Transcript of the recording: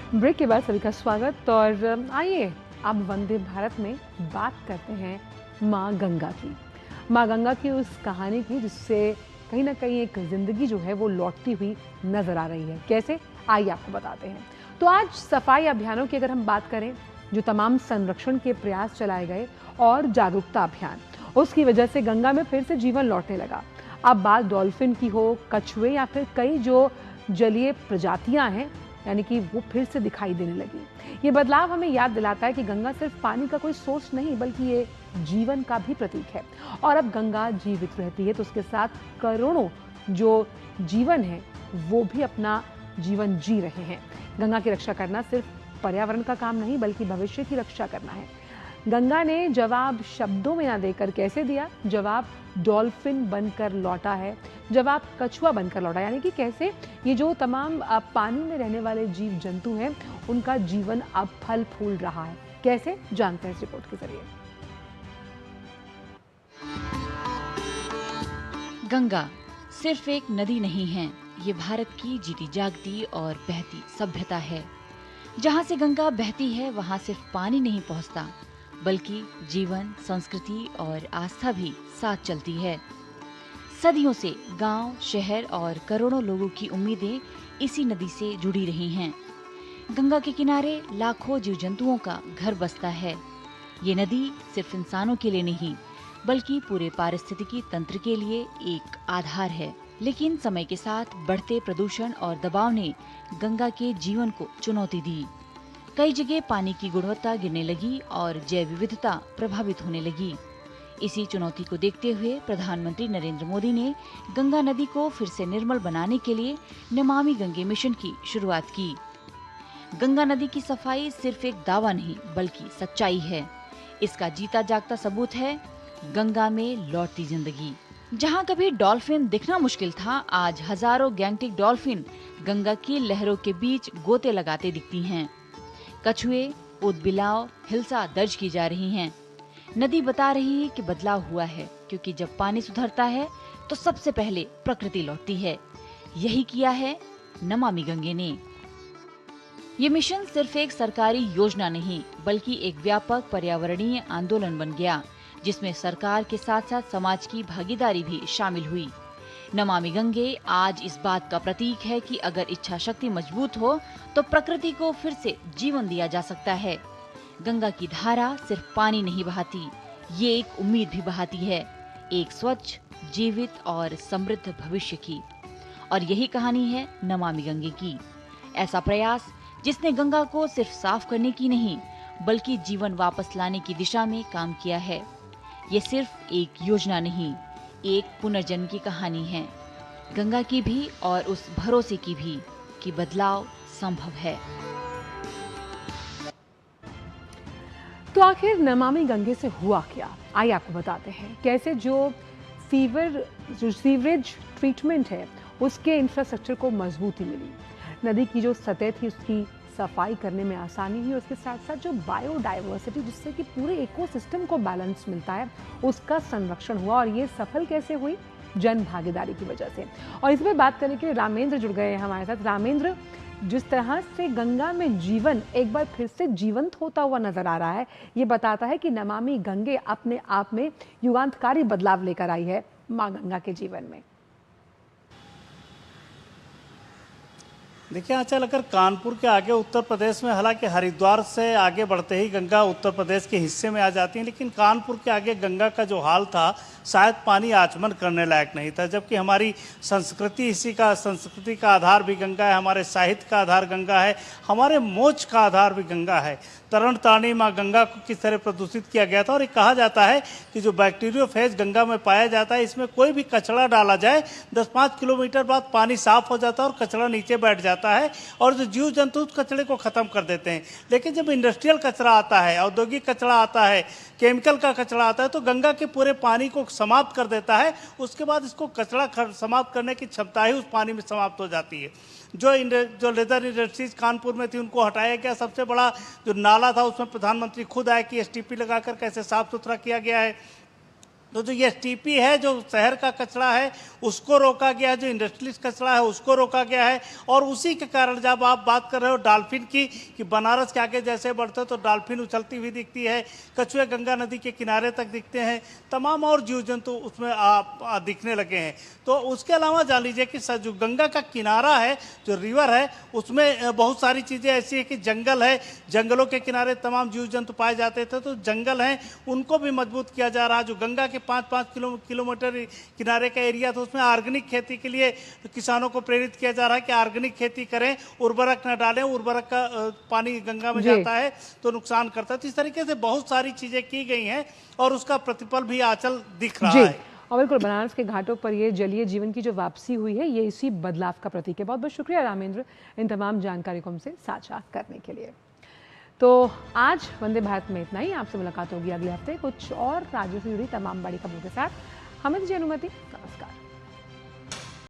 Break के बाद सभी का स्वागत। और आइए अब वंदे भारत में बात करते हैं माँ गंगा की। माँ गंगा की उस कहानी की जिससे कहीं ना कहीं एक जिंदगी जो है वो लौटती हुई नजर आ रही है। कैसे, आइए आपको बताते हैं। तो आज सफाई अभियानों की अगर हम बात करें, जो तमाम संरक्षण के प्रयास चलाए गए और जागरूकता अभियान, उसकी वजह से गंगा में फिर से जीवन लौटने लगा। अब बात डॉल्फिन की हो, कछुए या फिर कई जो जलीय प्रजातियां हैं, यानी कि वो फिर से दिखाई देने लगी। ये बदलाव हमें याद दिलाता है कि गंगा सिर्फ पानी का कोई सोर्स नहीं, बल्कि ये जीवन का भी प्रतीक है। और अब गंगा जीवित रहती है तो उसके साथ करोड़ों जो जीवन है वो भी अपना जीवन जी रहे हैं। गंगा की रक्षा करना सिर्फ पर्यावरण का काम नहीं, बल्कि भविष्य की रक्षा करना है। गंगा ने जवाब शब्दों में ना देकर कैसे दिया? जवाब डॉल्फिन बनकर लौटा है, जवाब कछुआ बनकर लौटा, यानी कि कैसे ये जो तमाम पानी में रहने वाले जीव जंतु हैं उनका जीवन अब फल फूल रहा है। कैसे, जानते हैं इस रिपोर्ट के जरिए। गंगा सिर्फ एक नदी नहीं है, ये भारत की जीती जागती और बहती सभ्यता है। जहाँ से गंगा बहती है वहाँ सिर्फ पानी नहीं पहुँचता, बल्कि जीवन, संस्कृति और आस्था भी साथ चलती है। सदियों से गांव, शहर और करोड़ों लोगों की उम्मीदें इसी नदी से जुड़ी रही हैं। गंगा के किनारे लाखों जीव जंतुओं का घर बसता है। ये नदी सिर्फ इंसानों के लिए नहीं, बल्कि पूरे पारिस्थितिकी तंत्र के लिए एक आधार है। लेकिन समय के साथ बढ़ते प्रदूषण और दबाव ने गंगा के जीवन को चुनौती दी। कई जगह पानी की गुणवत्ता गिरने लगी और जैव विविधता प्रभावित होने लगी। इसी चुनौती को देखते हुए प्रधानमंत्री नरेंद्र मोदी ने गंगा नदी को फिर से निर्मल बनाने के लिए नमामि गंगे मिशन की शुरुआत की। गंगा नदी की सफाई सिर्फ एक दावा नहीं, बल्कि सच्चाई है। इसका जीता जागता सबूत है गंगा में लौटती जिंदगी। जहां कभी डॉल्फिन दिखना मुश्किल था, आज हजारों गैंगटिक डॉल्फिन गंगा की लहरों के बीच गोते लगाते दिखती हैं। कछुए, ऊदबिलाव, हिल्सा दर्ज की जा रही हैं। नदी बता रही है कि बदलाव हुआ है, क्योंकि जब पानी सुधरता है तो सबसे पहले प्रकृति लौटती है। यही किया है नमामि गंगे ने। ये मिशन सिर्फ एक सरकारी योजना नहीं, बल्कि एक व्यापक पर्यावरणीय आंदोलन बन गया, जिसमें सरकार के साथ साथ समाज की भागीदारी भी शामिल हुई। नमामि गंगे आज इस बात का प्रतीक है कि अगर इच्छा शक्ति मजबूत हो तो प्रकृति को फिर से जीवन दिया जा सकता है। गंगा की धारा सिर्फ पानी नहीं बहाती, ये एक उम्मीद भी बहाती है, एक स्वच्छ, जीवित और समृद्ध भविष्य की। और यही कहानी है नमामि गंगे की। ऐसा प्रयास जिसने गंगा को सिर्फ साफ करने की नहीं, बल्कि जीवन वापस लाने की दिशा में काम किया है। ये सिर्फ एक योजना नहीं, एक पुनर्जन्म की कहानी है, गंगा की भी और उस भरोसे की भी कि बदलाव संभव है। तो आखिर नमामि गंगे से हुआ क्या, आइए आपको बताते हैं। कैसे जो सीवरेज ट्रीटमेंट है उसके इंफ्रास्ट्रक्चर को मजबूती मिली, नदी की जो सतह थी उसकी सफाई करने में आसानी हुई, उसके साथ साथ जो बायोडाइवर्सिटी जिससे कि पूरे इकोसिस्टम को बैलेंस मिलता है उसका संरक्षण हुआ। और ये सफल कैसे हुई? जन भागीदारी की वजह से। और इस पर बात करने के लिए रामेंद्र जुड़ गए हैं हमारे साथ। रामेंद्र, जिस तरह से गंगा में जीवन एक बार फिर से जीवंत होता हुआ नजर आ रहा है, ये बताता है कि नमामि गंगे अपने आप में युगांतकारी बदलाव लेकर आई है माँ गंगा के जीवन में। देखिए आंचल, अगर कानपुर के आगे उत्तर प्रदेश में, हालांकि हरिद्वार से आगे बढ़ते ही गंगा उत्तर प्रदेश के हिस्से में आ जाती है, लेकिन कानपुर के आगे गंगा का जो हाल था शायद पानी आचमन करने लायक नहीं था। जबकि हमारी संस्कृति का आधार भी गंगा है, हमारे साहित्य का आधार गंगा है, हमारे मोक्ष का आधार भी गंगा है। तरण तारणी माँ गंगा को किस तरह प्रदूषित किया गया था। और ये कहा जाता है कि जो बैक्टीरियोफेज गंगा में पाया जाता है, इसमें कोई भी कचरा डाला जाए 10-5 किलोमीटर बाद पानी साफ हो जाता है और कचरा नीचे बैठ जाता है और जो जीव जंतु उस कचरे को खत्म कर देते हैं। लेकिन जब इंडस्ट्रियल कचरा आता है, औद्योगिक कचरा आता है, केमिकल का कचरा आता है, तो गंगा के पूरे पानी को समाप्त कर देता है। उसके बाद इसको कचरा समाप्त करने की क्षमता ही उस पानी में समाप्त हो जाती है। जो लेदर इंडस्ट्रीज कानपुर में थी उनको हटाया गया। सबसे बड़ा जो नाला था उसमें प्रधानमंत्री खुद आए कि एसटीपी लगाकर कैसे साफ सुथरा किया गया है। तो जो ये एसटीपी है, जो शहर का कचरा है उसको रोका गया है, जो इंडस्ट्रियलिस्ट कचरा है उसको रोका गया है। और उसी के कारण जब आप बात कर रहे हो डॉल्फिन की, कि बनारस के आगे जैसे बढ़ते हो तो डॉल्फिन उछलती हुई दिखती है, कछुए गंगा नदी के किनारे तक दिखते हैं, तमाम और जीव जंतु उसमें दिखने लगे हैं। तो उसके अलावा जान लीजिए कि जो गंगा का किनारा है, जो रिवर है, उसमें बहुत सारी चीज़ें ऐसी है कि जंगल है, जंगलों के किनारे तमाम जीव जंतु पाए जाते थे, तो जंगल हैं उनको भी मजबूत किया जा रहा है। जो गंगा के 5-5 किलोमीटर किनारे का एरिया था उसमें ऑर्गेनिक खेती के लिए किसानों को प्रेरित किया जा रहा है कि ऑर्गेनिक खेती करें, उर्वरक न डालें, उर्वरक का पानी गंगा में जाता है तो नुकसान करता है। तो इस तरीके से बहुत सारी चीज़ें की गई हैं और उसका प्रतिफल भी आंचल दिख रहा है। और बिल्कुल बनारस के घाटों पर ये जलीय जीवन की जो वापसी हुई है, ये इसी बदलाव का प्रतीक है। बहुत बहुत शुक्रिया रामेंद्र, इन तमाम जानकारी को हमसे साझा करने के लिए। तो आज वंदे भारत में इतना ही। आपसे मुलाकात होगी अगले हफ्ते कुछ और राज्यों से जुड़ी तमाम बड़ी खबरों के साथ। हमें दीजिए अनुमति। नमस्कार।